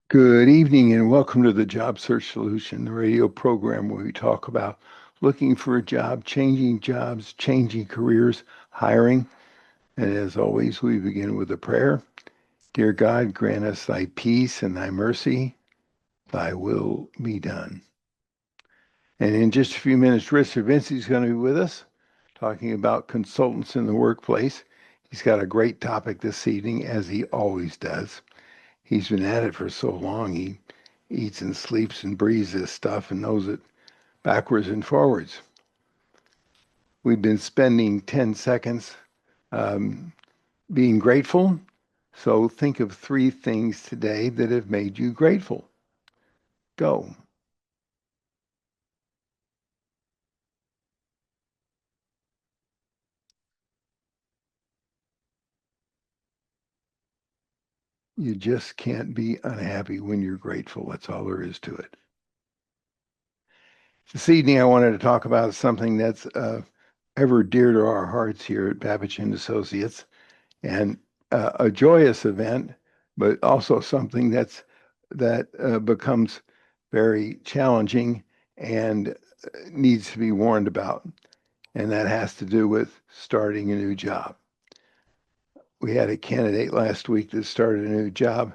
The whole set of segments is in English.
Good evening and welcome to the Job Search Solution, the radio program where we talk about looking for a job, changing jobs, changing careers, hiring. And as always, we begin with a prayer. Dear God, grant us thy peace and thy mercy, thy will be done. And in just a few minutes, Richard Vinci is going to be with us talking about consultants in the workplace. He's got a great topic this evening, as he always does. He's been at it for so long. He eats and sleeps and breathes this stuff and knows it backwards and forwards. We've been spending 10 seconds um, being grateful. So think of three things today that have made you grateful. Go. You just can't be unhappy when you're grateful. That's all there is to it. This evening, I wanted to talk about something that's ever dear to our hearts here at Babbage and Associates, and a joyous event, but also something that becomes very challenging and needs to be warned about. And that has to do with starting a new job. We had a candidate last week that started a new job,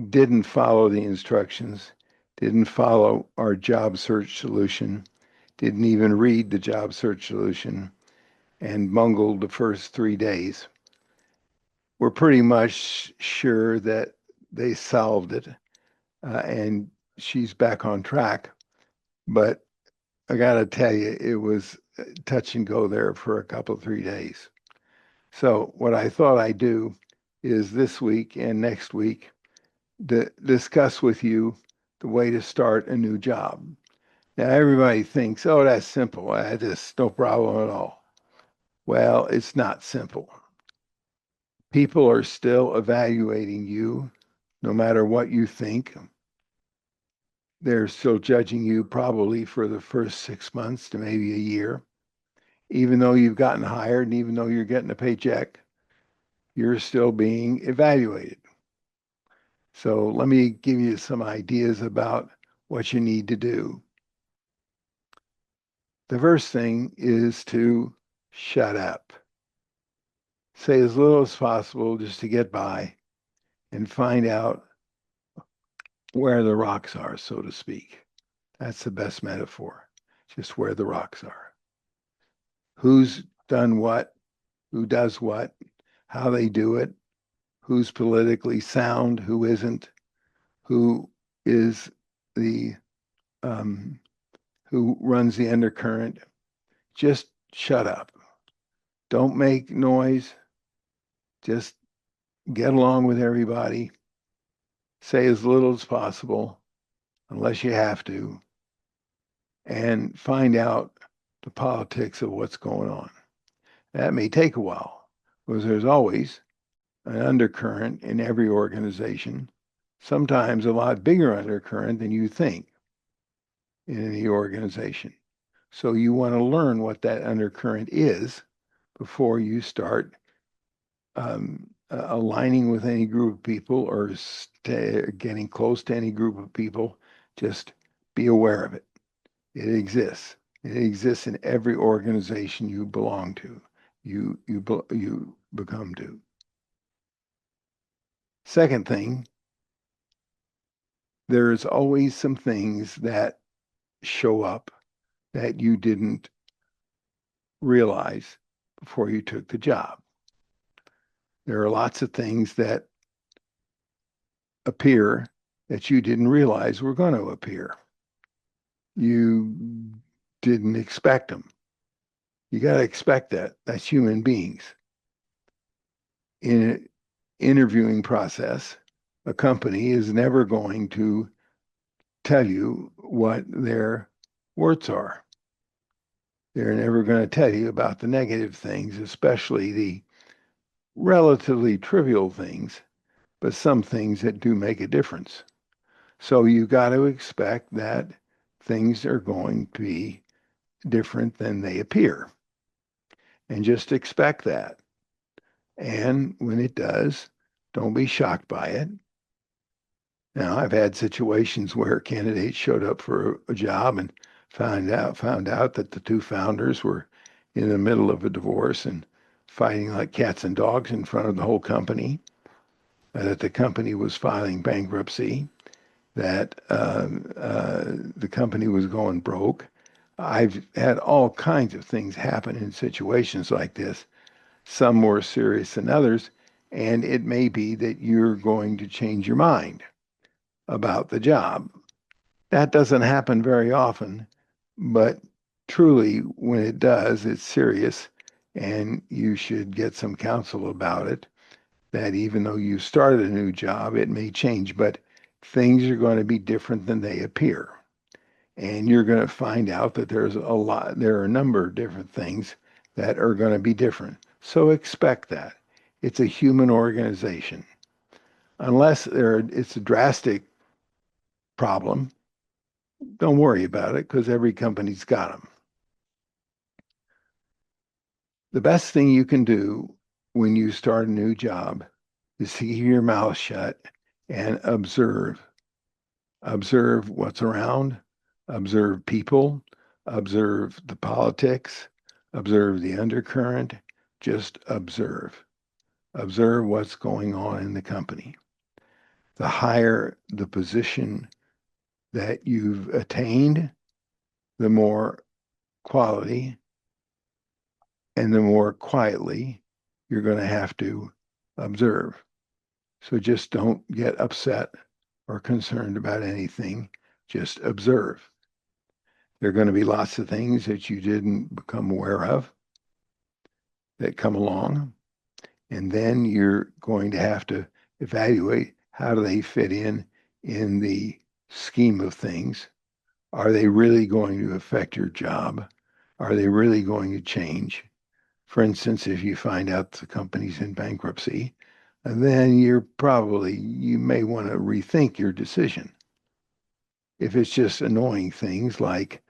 didn't follow the instructions, didn't follow our job search solution, didn't even read the job search solution, and bungled the first 3 days. We're pretty much sure that they solved it and she's back on track. But I got to tell you, it was touch and go there for a couple, 3 days. So, what I thought I'd do is this week and next week discuss with you the way to start a new job. Now, everybody thinks, oh, that's simple. That's no problem at all. Well, it's not simple. People are still evaluating you no matter what you think. They're still judging you probably for the first 6 months to maybe a year. Even though you've gotten hired and even though you're getting a paycheck, you're still being evaluated. So let me give you some ideas about what you need to do. The first thing is to shut up. Say as little as possible just to get by and find out where the rocks are, so to speak. That's the best metaphor, just where the rocks are. Who's done what, who does what, how they do it, who's politically sound, who isn't, who is the um, who runs the undercurrent. Just shut up. Don't make noise. Just get along with everybody. Say as little as possible, unless you have to, and find out the politics of what's going on. That may take a while because there's always an undercurrent in every organization, sometimes a lot bigger undercurrent than you think in any organization. So you want to learn what that undercurrent is before you start aligning with any group of people or getting close to any group of people. Just be aware of it. It exists. It exists in every organization you belong to, you become to. Second thing, there's always some things that show up that you didn't realize before you took the job. There are lots of things that appear that you didn't realize were going to appear. You didn't expect them. You got to expect that. That's human beings. In an interviewing process, a company is never going to tell you what their words are. They're never going to tell you about the negative things, especially the relatively trivial things, but some things that do make a difference. So you got to expect that things are going to be different than they appear. And just expect that. And when it does, don't be shocked by it. Now, I've had situations where candidates showed up for a job and found out that the two founders were in the middle of a divorce and fighting like cats and dogs in front of the whole company, that the company was filing bankruptcy, that the company was going broke. I've had all kinds of things happen in situations like this, some more serious than others, and it may be that you're going to change your mind about the job. That doesn't happen very often, but truly, when it does, it's serious, and you should get some counsel about it. That even though you started a new job, it may change, but things are going to be different than they appear. And you're going to find out that there are a number of different things that are going to be different. So expect that. It's a human organization. Unless it's a drastic problem, don't worry about it because every company's got them. The best thing you can do when you start a new job is to keep your mouth shut and observe. Observe what's around, observe people, observe the politics, observe the undercurrent. Just observe. Observe what's going on in the company. The higher the position that you've attained, the more quality and the more quietly you're going to have to observe. So just don't get upset or concerned about anything. Just observe. There are going to be lots of things that you didn't become aware of that come along. And then you're going to have to evaluate how do they fit in the scheme of things. Are they really going to affect your job? Are they really going to change? For instance, if you find out the company's in bankruptcy, then you may want to rethink your decision. If it's just annoying things like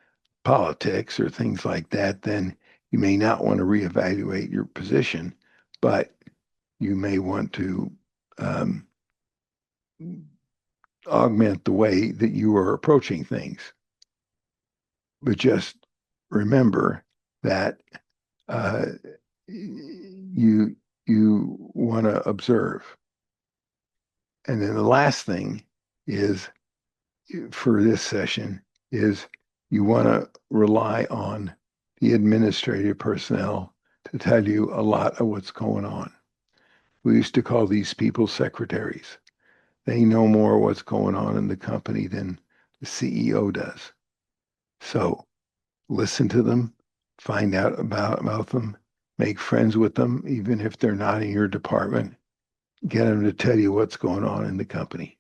politics or things like that, then you may not want to reevaluate your position, but you may want to um, augment the way that you are approaching things. But just remember that uh, you want to observe. And then the last thing is for this session is you want to rely on the administrative personnel to tell you a lot of what's going on. We used to call these people secretaries. They know more what's going on in the company than the CEO does. So listen to them, find out about them, make friends with them, even if they're not in your department. Get them to tell you what's going on in the company.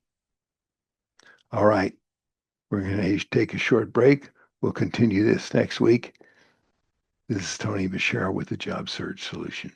All right, we're going to take a short break. We'll continue this next week. This is Tony Bashar with the Job Search Solution.